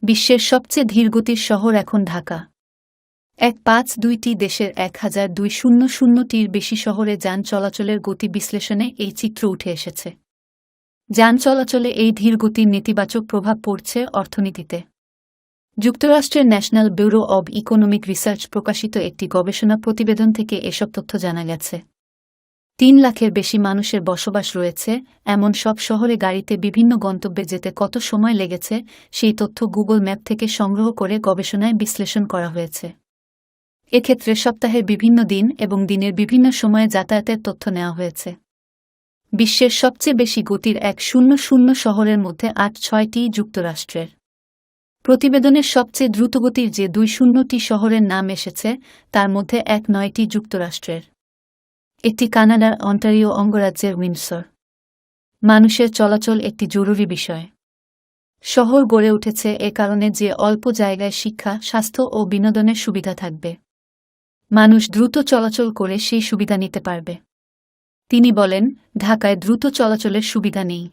বিশ্বের সবচেয়ে ধীরগতির শহর এখন ঢাকা। 1.5-2টি দেশের 1,200টির বেশি শহরে যান চলাচলের গতি বিশ্লেষণে এই চিত্র উঠে এসেছে। যান চলাচলে এই ধীরগতির নেতিবাচক প্রভাব পড়ছে অর্থনীতিতে। যুক্তরাষ্ট্রের national bureau of economic research প্রকাশিত একটি গবেষণা প্রতিবেদন থেকে এসব তথ্য জানা গেছে। 3 লাখের বেশি মানুষের বসবাস রয়েছে এমন সব শহরে গাড়িতে বিভিন্ন গন্তব্যে যেতে কত সময় লেগেছে সেই তথ্য গুগল ম্যাপ থেকে সংগ্রহ করে গবেষণায় বিশ্লেষণ করা হয়েছে। এক্ষেত্রে সপ্তাহের বিভিন্ন দিন এবং দিনের বিভিন্ন সময়ে যাতায়াতের তথ্য নেওয়া হয়েছে। বিশ্বের সবচেয়ে বেশি গতির 100 শহরের মধ্যে 6টি যুক্তরাষ্ট্রের। প্রতিবেদনের সবচেয়ে দ্রুতগতির যে 20টি শহরের নাম এসেছে তার মধ্যে 9টি যুক্তরাষ্ট্রের। এটি কানাডার অন্টারিও অঙ্গরাজ্যের উইন্ডসর। মানুষের চলাচল একটি জরুরি বিষয়। শহর গড়ে উঠেছে এ কারণে যে অল্প জায়গায় শিক্ষা, স্বাস্থ্য ও বিনোদনের সুবিধা থাকবে। মানুষ দ্রুত চলাচল করে সেই সুবিধা নিতে পারবে। তিনি বলেন, ঢাকায় দ্রুত চলাচলের সুবিধা নেই।